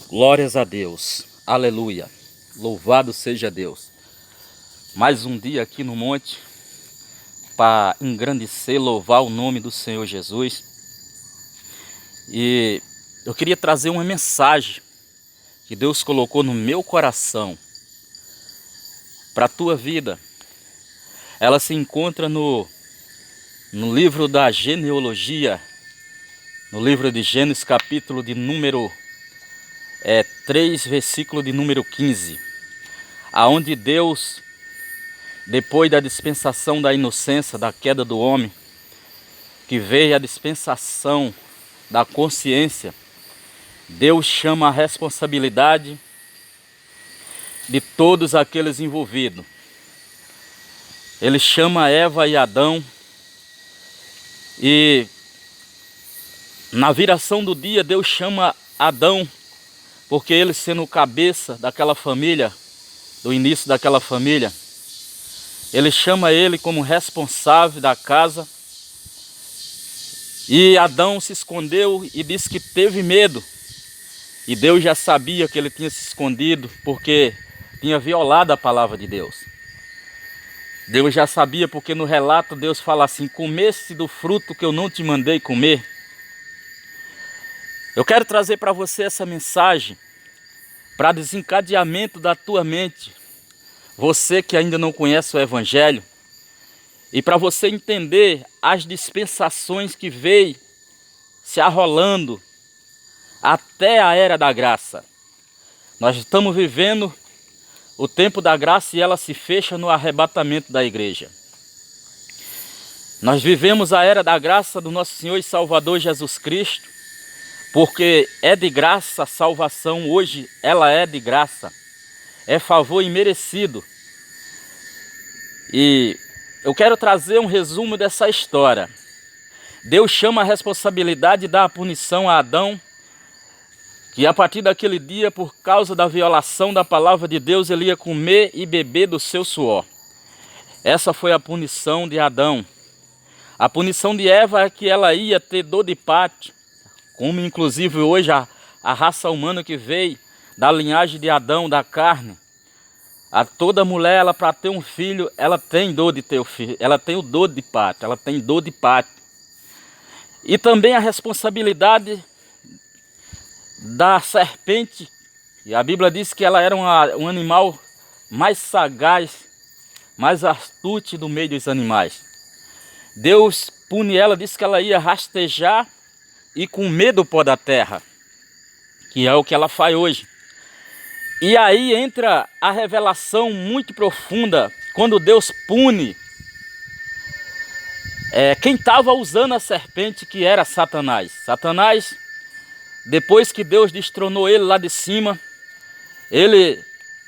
Glórias a Deus, aleluia, louvado seja Deus. Mais um dia aqui no monte para engrandecer, louvar o nome do Senhor Jesus. E eu queria trazer uma mensagem que Deus colocou no meu coração para a tua vida. Ela se encontra no livro da genealogia, no livro de Gênesis, capítulo de número 3, versículo de número 15, aonde Deus, depois da dispensação da inocência, da queda do homem, que veio a dispensação da consciência, Deus chama a responsabilidade de todos aqueles envolvidos. Ele chama Eva e Adão, e na viração do dia Deus chama Adão, porque ele sendo o cabeça daquela família, do início daquela família, ele chama ele como responsável da casa. E Adão se escondeu e disse que teve medo. E Deus já sabia que ele tinha se escondido porque tinha violado a palavra de Deus. Deus já sabia, porque no relato Deus fala assim: comeste do fruto que eu não te mandei comer. Eu quero trazer para você essa mensagem para desencadeamento da tua mente, você que ainda não conhece o Evangelho, e para você entender as dispensações que veio se arrolando até a era da graça. Nós estamos vivendo o tempo da graça e ela se fecha no arrebatamento da igreja. Nós vivemos a era da graça do nosso Senhor e Salvador Jesus Cristo, porque é de graça a salvação hoje, ela é de graça, é favor imerecido. E eu quero trazer um resumo dessa história. Deus chama a responsabilidade e dá a punição a Adão, que a partir daquele dia, por causa da violação da palavra de Deus, ele ia comer e beber do seu suor. Essa foi a punição de Adão. A punição de Eva é que ela ia ter dor de parto, como inclusive hoje a raça humana que veio da linhagem de Adão, da carne. A toda mulher, ela para ter um filho, ela tem dor de ter o filho, ela tem o dor de parto, ela tem dor de parto. E também a responsabilidade da serpente, e a Bíblia diz que ela era um animal mais sagaz, mais astuto do meio dos animais. Deus pune ela, disse que ela ia rastejar e comer do pó da terra, que é o que ela faz hoje. E aí entra a revelação muito profunda, quando Deus pune quem estava usando a serpente, que era Satanás. Satanás, depois que Deus destronou ele lá de cima, ele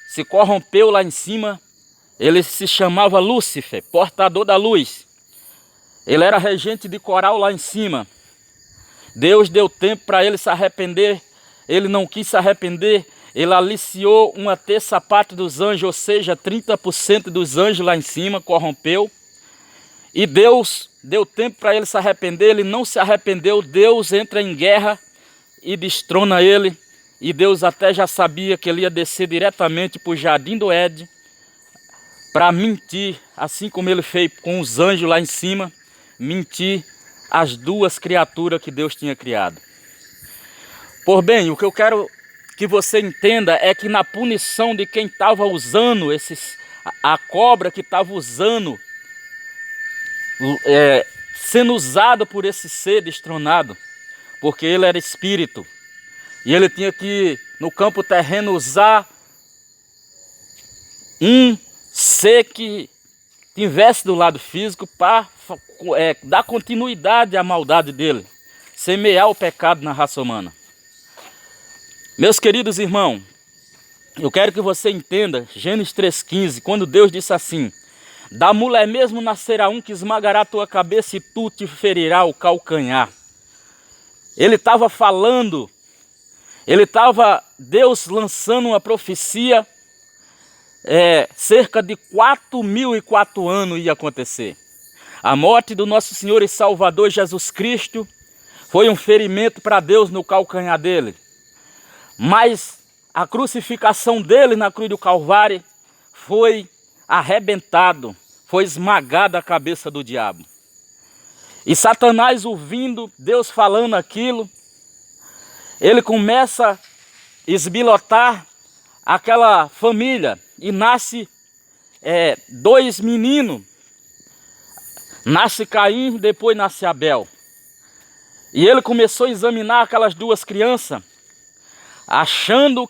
se corrompeu lá em cima, ele se chamava Lúcifer, portador da luz. Ele era regente de coral lá em cima. Deus deu tempo para ele se arrepender, ele não quis se arrepender, ele aliciou uma terça parte dos anjos, ou seja, 30% dos anjos lá em cima, corrompeu. E Deus deu tempo para ele se arrepender, ele não se arrependeu, Deus entra em guerra e destrona ele. E Deus até já sabia que ele ia descer diretamente para o jardim do Éden, para mentir, assim como ele fez com os anjos lá em cima, mentir as duas criaturas que Deus tinha criado. Por bem, o que eu quero que você entenda é que na punição de quem estava usando a cobra que estava usando, sendo usado por esse ser destronado, porque ele era espírito, e ele tinha que, no campo terreno, usar um ser que tivesse do lado físico para dar continuidade à maldade dele, semear o pecado na raça humana. Meus queridos irmãos, eu quero que você entenda Gênesis 3,15, quando Deus disse assim: da mulher mesmo nascerá um que esmagará a tua cabeça e tu te ferirá o calcanhar. Ele estava falando, Deus lançando uma profecia, cerca de 4.004 anos ia acontecer. A morte do nosso Senhor e Salvador Jesus Cristo foi um ferimento para Deus no calcanhar dele. Mas a crucificação dele na cruz do Calvário foi arrebentado, foi esmagada a cabeça do diabo. E Satanás, ouvindo Deus falando aquilo, ele começa a esbilotar aquela família e nasce 2 meninos. Nasce Caim, depois nasce Abel. E ele começou a examinar aquelas 2 crianças, achando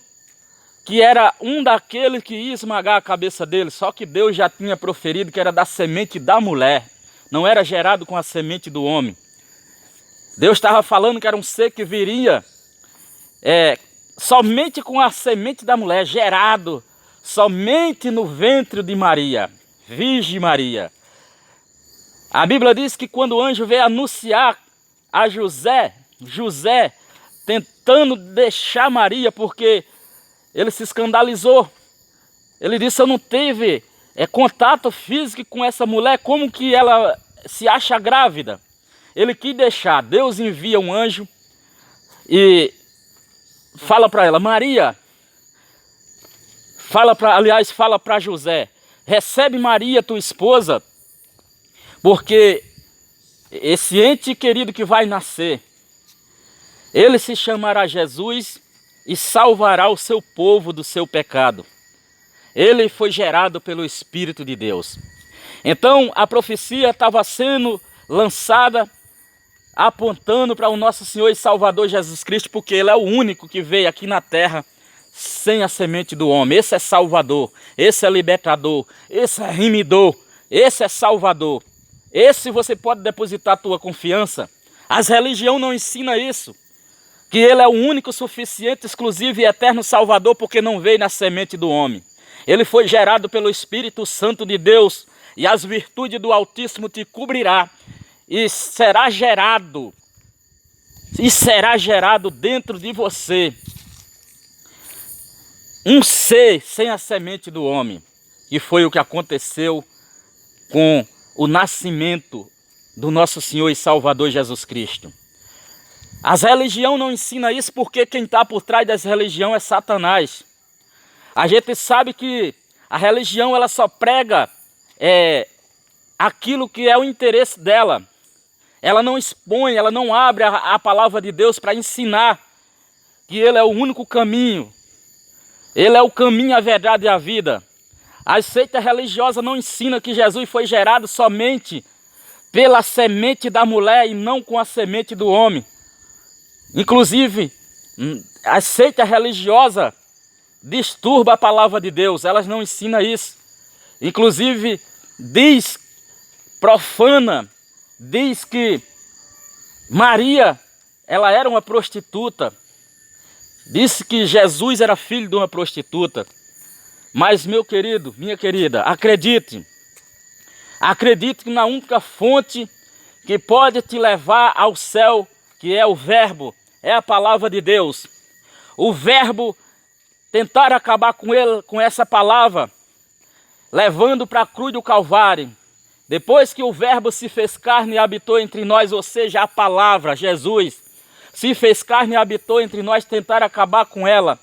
que era um daqueles que ia esmagar a cabeça dele. Só que Deus já tinha proferido que era da semente da mulher, não era gerado com a semente do homem. Deus estava falando que era um ser que viria somente com a semente da mulher, gerado somente no ventre de Maria, Virgem Maria. A Bíblia diz que quando o anjo veio anunciar a José tentando deixar Maria, porque ele se escandalizou. Ele disse: eu não tive contato físico com essa mulher, como que ela se acha grávida? Ele quis deixar. Deus envia um anjo e fala para ela: Maria, fala para José, recebe Maria, tua esposa, porque esse ente querido que vai nascer, ele se chamará Jesus e salvará o seu povo do seu pecado. Ele foi gerado pelo Espírito de Deus. Então a profecia estava sendo lançada, apontando para o nosso Senhor e Salvador Jesus Cristo, porque Ele é o único que veio aqui na terra sem a semente do homem. Esse é Salvador, esse é libertador, esse é remidor, esse é Salvador. Esse você pode depositar a tua confiança. As religiões não ensinam isso, que Ele é o único, suficiente, exclusivo e eterno Salvador, porque não veio na semente do homem. Ele foi gerado pelo Espírito Santo de Deus, e as virtudes do Altíssimo te cobrirá, e será gerado dentro de você um ser sem a semente do homem, que foi o que aconteceu com o nascimento do nosso Senhor e Salvador Jesus Cristo. As religiões não ensinam isso, porque quem está por trás das religiões é Satanás. A gente sabe que a religião ela só prega aquilo que é o interesse dela. Ela não expõe, ela não abre a palavra de Deus para ensinar que Ele é o único caminho. Ele é o caminho, a verdade e a vida. A seita religiosa não ensina que Jesus foi gerado somente pela semente da mulher e não com a semente do homem. Inclusive, a seita religiosa disturba a palavra de Deus, elas não ensinam isso. Inclusive, profana, diz que Maria, ela era uma prostituta. Disse que Jesus era filho de uma prostituta. Mas, meu querido, minha querida, acredite na única fonte que pode te levar ao céu, que é o Verbo, é a palavra de Deus. O Verbo tentaram acabar com ele, com essa palavra, levando para a cruz do Calvário. Depois que o Verbo se fez carne e habitou entre nós, ou seja, a palavra, Jesus, se fez carne e habitou entre nós, tentaram acabar com ela.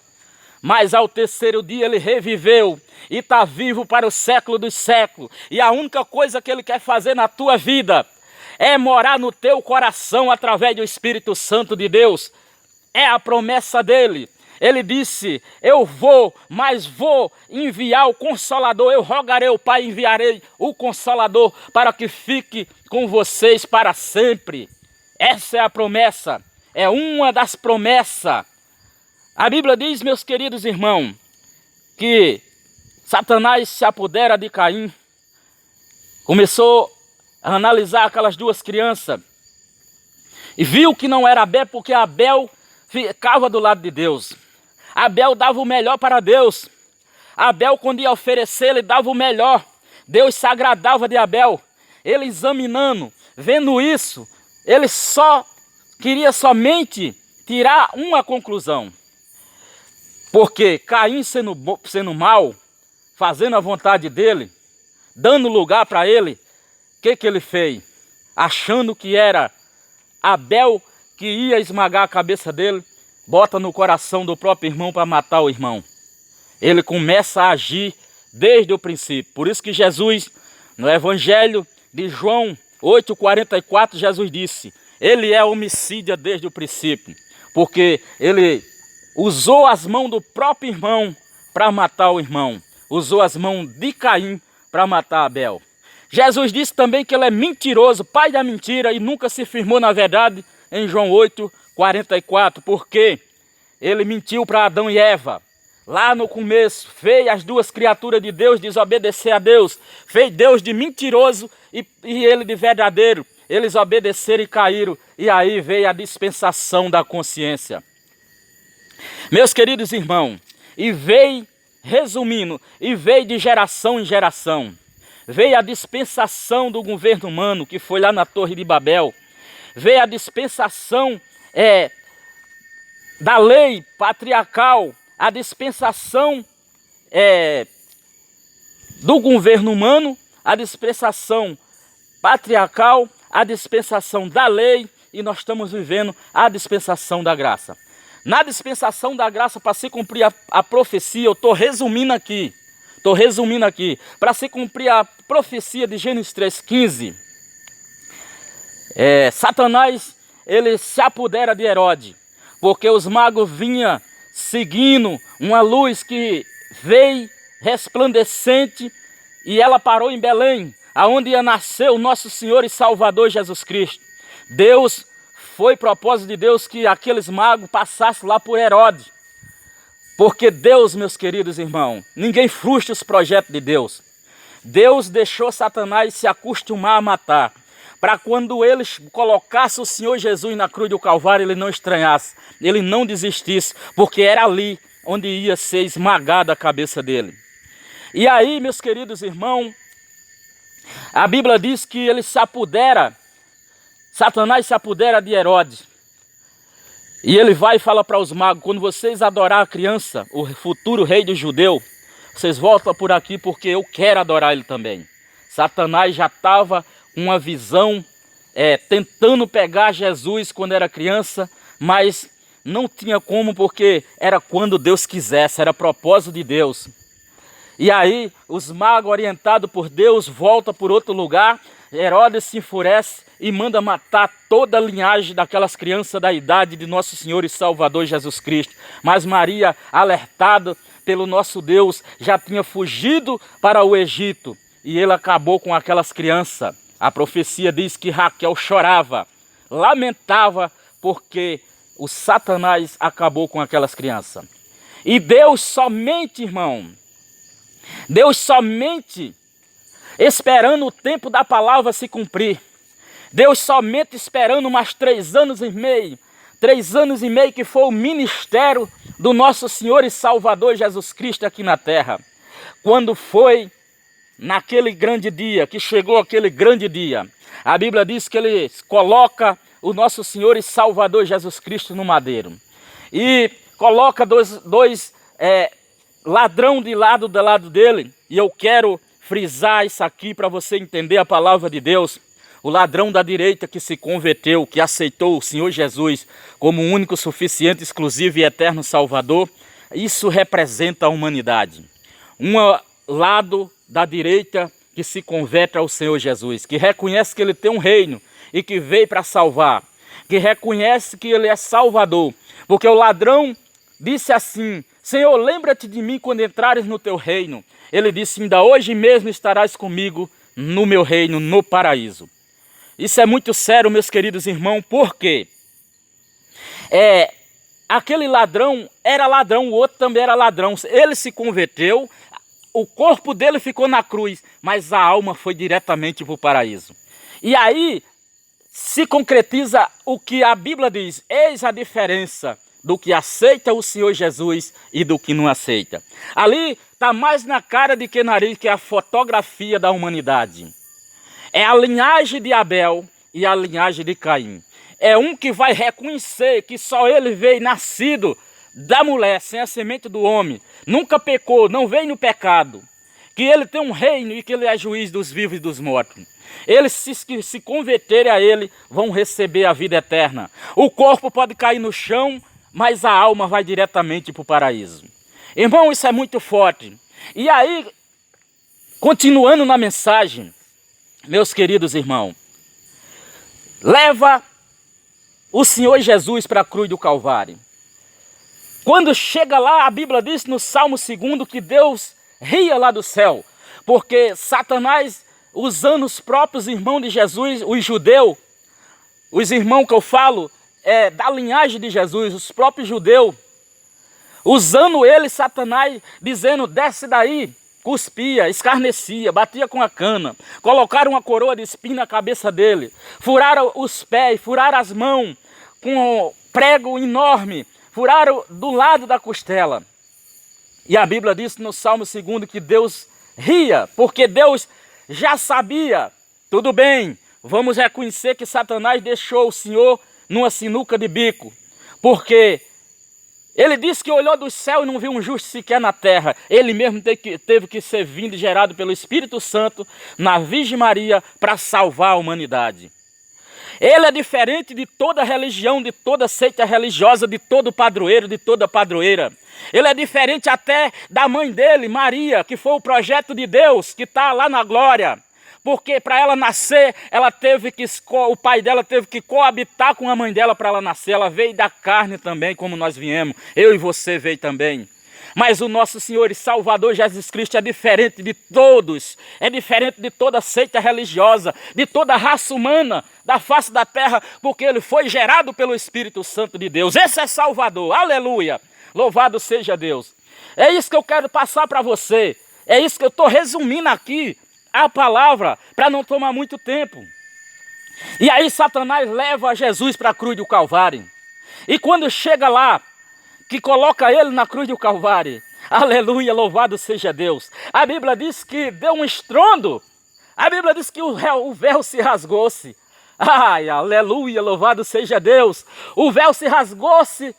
Mas ao terceiro dia ele reviveu e está vivo para o século dos séculos. E a única coisa que ele quer fazer na tua vida é morar no teu coração através do Espírito Santo de Deus. É a promessa dele. Ele disse: eu vou, mas vou enviar o Consolador. Eu rogarei ao Pai, enviarei o Consolador para que fique com vocês para sempre. Essa é a promessa, é uma das promessas. A Bíblia diz, meus queridos irmãos, que Satanás se apodera de Caim, começou a analisar aquelas 2 crianças e viu que não era Abel, porque Abel ficava do lado de Deus. Abel dava o melhor para Deus. Abel, quando ia oferecer, ele dava o melhor. Deus se agradava de Abel. Ele examinando, vendo isso, ele só queria somente tirar uma conclusão. Porque Caim sendo mal, fazendo a vontade dele, dando lugar para ele, o que ele fez? Achando que era Abel que ia esmagar a cabeça dele, bota no coração do próprio irmão para matar o irmão. Ele começa a agir desde o princípio. Por isso que Jesus, no Evangelho de João 8,44, Jesus disse: ele é homicida desde o princípio, porque ele usou as mãos do próprio irmão para matar o irmão. Usou as mãos de Caim para matar Abel. Jesus disse também que ele é mentiroso, pai da mentira, e nunca se firmou na verdade, em João 8,44, porque ele mentiu para Adão e Eva. Lá no começo, fez as duas criaturas de Deus desobedecer a Deus. Fez Deus de mentiroso e ele de verdadeiro. Eles obedeceram e caíram. E aí veio a dispensação da consciência. Meus queridos irmãos, e veio, resumindo, e veio de geração em geração. Veio a dispensação do governo humano, que foi lá na Torre de Babel. Veio a dispensação da lei patriarcal, a dispensação do governo humano, a dispensação patriarcal, a dispensação da lei, e nós estamos vivendo a dispensação da graça. Na dispensação da graça, para se cumprir a profecia, eu estou resumindo aqui, para se cumprir a profecia de Gênesis 3,15, Satanás, ele se apodera de Herodes, porque os magos vinham seguindo uma luz que veio resplandecente, e ela parou em Belém, aonde ia nascer o nosso Senhor e Salvador Jesus Cristo. Foi propósito de Deus que aqueles magos passassem lá por Herodes. Porque Deus, meus queridos irmãos, ninguém frustra os projetos de Deus. Deus deixou Satanás se acostumar a matar, para quando eles colocassem o Senhor Jesus na cruz do Calvário, ele não estranhasse, ele não desistisse, porque era ali onde ia ser esmagada a cabeça dele. E aí, meus queridos irmãos, a Bíblia diz que ele Satanás se apodera de Herodes. E ele vai e fala para os magos: quando vocês adorar a criança, o futuro rei dos judeus, vocês voltam por aqui porque eu quero adorar ele também. Satanás já estava uma visão, tentando pegar Jesus quando era criança, mas não tinha como, porque era quando Deus quisesse, era propósito de Deus. E aí os magos, orientados por Deus, voltam por outro lugar. Herodes se enfurece e manda matar toda a linhagem daquelas crianças da idade de nosso Senhor e Salvador Jesus Cristo. Mas Maria, alertada pelo nosso Deus, já tinha fugido para o Egito, e ele acabou com aquelas crianças. A profecia diz que Raquel chorava, lamentava, porque o Satanás acabou com aquelas crianças. E Deus somente, irmão, esperando o tempo da palavra se cumprir. Deus somente esperando mais 3 anos e meio. 3 anos e meio que foi o ministério do nosso Senhor e Salvador Jesus Cristo aqui na terra. Quando foi naquele grande dia, que chegou aquele grande dia, a Bíblia diz que ele coloca o nosso Senhor e Salvador Jesus Cristo no madeiro. E coloca dois ladrão do lado dele. E eu quero frisar isso aqui para você entender a palavra de Deus. O ladrão da direita que se converteu, que aceitou o Senhor Jesus como o único, suficiente, exclusivo e eterno Salvador, isso representa a humanidade. Um lado da direita que se converte ao Senhor Jesus, que reconhece que ele tem um reino e que veio para salvar, que reconhece que ele é Salvador, porque o ladrão disse assim: Senhor, lembra-te de mim quando entrares no teu reino. Ele disse: ainda hoje mesmo estarás comigo no meu reino, no paraíso. Isso é muito sério, meus queridos irmãos, porque aquele ladrão era ladrão, o outro também era ladrão. Ele se converteu, o corpo dele ficou na cruz, mas a alma foi diretamente para o paraíso. E aí se concretiza o que a Bíblia diz: eis a diferença do que aceita o Senhor Jesus e do que não aceita. Ali está mais na cara de que nariz, que é a fotografia da humanidade. É a linhagem de Abel e a linhagem de Caim. É um que vai reconhecer que só ele veio nascido da mulher, sem a semente do homem. Nunca pecou, não veio no pecado. Que ele tem um reino e que ele é juiz dos vivos e dos mortos. Eles que se converterem a ele vão receber a vida eterna. O corpo pode cair no chão, mas a alma vai diretamente para o paraíso. Irmão, isso é muito forte. E aí, continuando na mensagem, meus queridos irmãos, leva o Senhor Jesus para a cruz do Calvário. Quando chega lá, a Bíblia diz no Salmo 2 que Deus ria lá do céu, porque Satanás, usando os próprios irmãos de Jesus, os judeus, os irmãos que eu falo, da linhagem de Jesus, os próprios judeus, usando ele, Satanás, dizendo, desce daí, cuspia, escarnecia, batia com a cana, colocaram uma coroa de espinho na cabeça dele, furaram os pés, furaram as mãos com um prego enorme, furaram do lado da costela. E a Bíblia diz no Salmo 2 que Deus ria, porque Deus já sabia. Tudo bem, vamos reconhecer que Satanás deixou o Senhor numa sinuca de bico, porque ele disse que olhou do céu e não viu um justo sequer na terra. Ele mesmo teve que ser vindo e gerado pelo Espírito Santo na Virgem Maria para salvar a humanidade. Ele é diferente de toda religião, de toda seita religiosa, de todo padroeiro, de toda padroeira. Ele é diferente até da mãe dele, Maria, que foi o projeto de Deus, que está lá na glória. Porque para ela nascer, o pai dela teve que coabitar com a mãe dela para ela nascer. Ela veio da carne também, como nós viemos. Eu e você veio também. Mas o nosso Senhor e Salvador Jesus Cristo é diferente de todos, é diferente de toda seita religiosa, de toda raça humana da face da terra, porque ele foi gerado pelo Espírito Santo de Deus. Esse é Salvador, aleluia, louvado seja Deus. É isso que eu quero passar para você, é isso que eu estou resumindo aqui, a palavra, para não tomar muito tempo. E aí Satanás leva Jesus para a cruz do Calvário, e quando chega lá, que coloca ele na cruz do Calvário. Aleluia, louvado seja Deus. A Bíblia diz que deu um estrondo. A Bíblia diz que o véu se rasgou-se. Ai, aleluia, louvado seja Deus. O véu se rasgou-se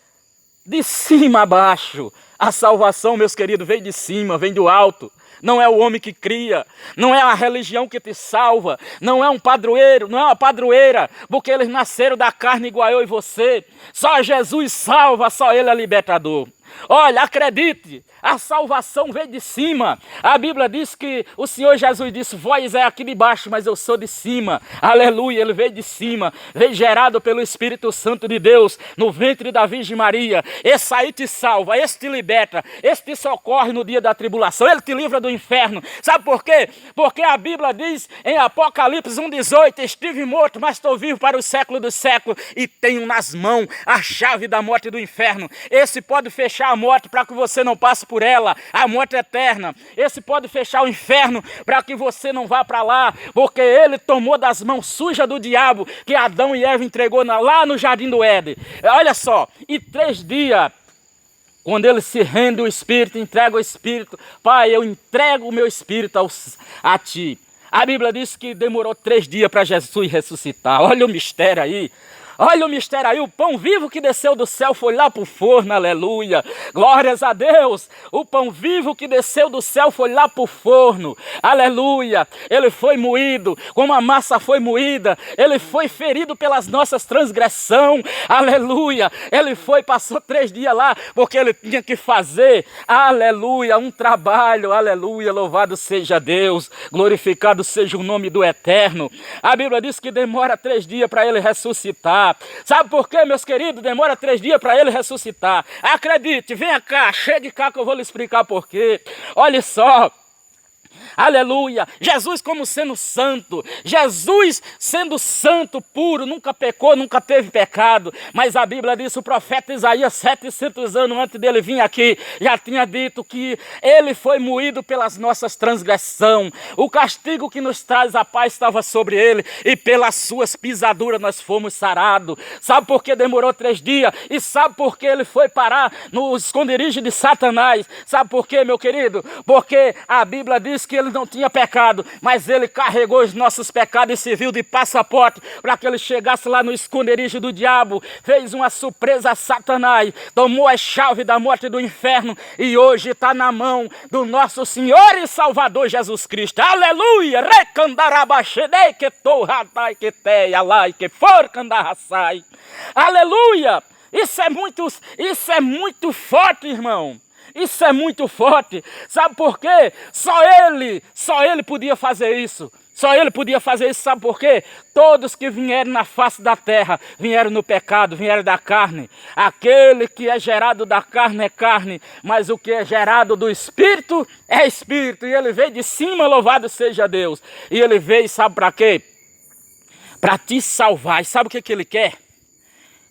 de cima a baixo. A salvação, meus queridos, vem de cima, vem do alto. Não é o homem que cria, não é a religião que te salva, não é um padroeiro, não é uma padroeira, porque eles nasceram da carne igual eu e você. Só Jesus salva, só Ele é libertador. Olha, acredite, a salvação vem de cima. A Bíblia diz que o Senhor Jesus disse, vós é aqui de baixo, mas eu sou de cima. Aleluia, ele veio de cima, veio gerado pelo Espírito Santo de Deus, no ventre da Virgem Maria. Esse aí te salva, esse te liberta, esse te socorre no dia da tribulação, ele te livra do inferno. Sabe por quê? Porque a Bíblia diz em Apocalipse 1,18, estive morto, mas estou vivo para o século dos séculos e tenho nas mãos a chave da morte e do inferno. Esse pode fechar a morte para que você não passe por ela, a morte eterna. Esse pode fechar o inferno para que você não vá para lá, porque ele tomou das mãos sujas do diabo que Adão e Eva entregou lá no jardim do Éden. Olha só, e 3 dias, quando ele se rende o Espírito, entrega o Espírito, Pai, eu entrego o meu Espírito a Ti. A Bíblia diz que demorou 3 dias para Jesus ressuscitar. Olha o mistério aí. Olha o mistério aí, o pão vivo que desceu do céu foi lá para o forno, aleluia. Glórias a Deus, o pão vivo que desceu do céu foi lá para o forno, aleluia. Ele foi moído, como a massa foi moída, ele foi ferido pelas nossas transgressões, aleluia. Ele passou 3 dias lá, porque ele tinha que fazer, aleluia, um trabalho, aleluia. Louvado seja Deus, glorificado seja o nome do Eterno. A Bíblia diz que demora 3 dias para ele ressuscitar. Sabe por quê, meus queridos? Demora 3 dias para ele ressuscitar. Acredite, venha cá, chegue cá que eu vou lhe explicar por quê. Olha só. Aleluia, Jesus como sendo santo, Jesus sendo santo, puro, nunca pecou, nunca teve pecado, mas a Bíblia diz, o profeta Isaías, 700 anos antes dele vir aqui, já tinha dito que ele foi moído pelas nossas transgressões, o castigo que nos traz a paz estava sobre ele, e pelas suas pisaduras nós fomos sarados. Sabe por que demorou 3 dias? E sabe por que ele foi parar no esconderijo de Satanás? Sabe por quê, meu querido? Porque a Bíblia diz que ele não tinha pecado, mas ele carregou os nossos pecados e serviu de passaporte para que ele chegasse lá no esconderijo do diabo, fez uma surpresa a Satanás, tomou a chave da morte e do inferno e hoje está na mão do nosso Senhor e Salvador Jesus Cristo. Aleluia! Aleluia! Isso é muito forte, irmão. Isso é muito forte. Sabe por quê? Só ele podia fazer isso. Só ele podia fazer isso, sabe por quê? Todos que vieram na face da terra, vieram no pecado, vieram da carne. Aquele que é gerado da carne é carne, mas o que é gerado do Espírito é Espírito. E ele veio de cima, louvado seja Deus. E ele veio, sabe para quê? Para te salvar. E sabe o que ele quer?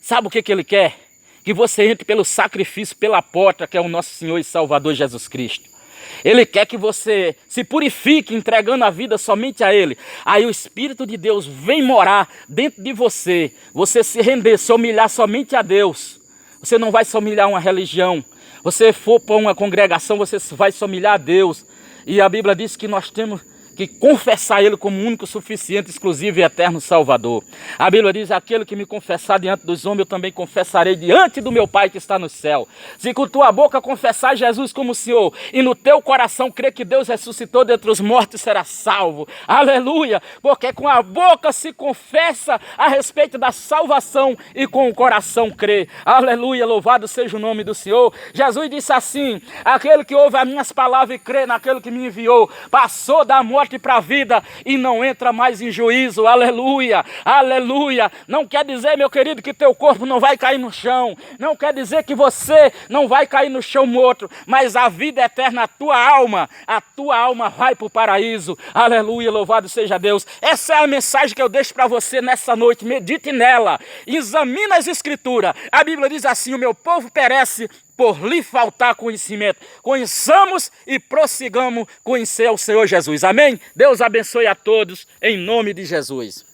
Sabe o que ele quer? Que você entre pelo sacrifício, pela porta, que é o nosso Senhor e Salvador Jesus Cristo. Ele quer que você se purifique, entregando a vida somente a Ele. Aí o Espírito de Deus vem morar dentro de você. Você se render, se humilhar somente a Deus. Você não vai se humilhar a uma religião. Você for para uma congregação, você vai se humilhar a Deus. E a Bíblia diz que nós temos que confessar Ele como único, suficiente, exclusivo e eterno Salvador. A Bíblia diz: aquele que me confessar diante dos homens, eu também confessarei diante do meu Pai que está no céu. Se com tua boca confessar Jesus como Senhor, e no teu coração crer que Deus ressuscitou dentre os mortos, será salvo. Aleluia! Porque com a boca se confessa a respeito da salvação, e com o coração crê. Aleluia! Louvado seja o nome do Senhor. Jesus disse assim: aquele que ouve as minhas palavras e crê naquele que me enviou, passou da morte para a vida e não entra mais em juízo. Aleluia, aleluia. Não quer dizer, meu querido, que teu corpo não vai cair no chão. Não quer dizer que você não vai cair no chão morto. Mas a vida eterna, a tua alma vai para o paraíso. Aleluia, louvado seja Deus. Essa é a mensagem que eu deixo para você nessa noite. Medite nela. Examina as escrituras. A Bíblia diz assim: o meu povo perece por lhe faltar conhecimento. Conheçamos e prossigamos conhecer o Senhor Jesus. Amém? Deus abençoe a todos, em nome de Jesus.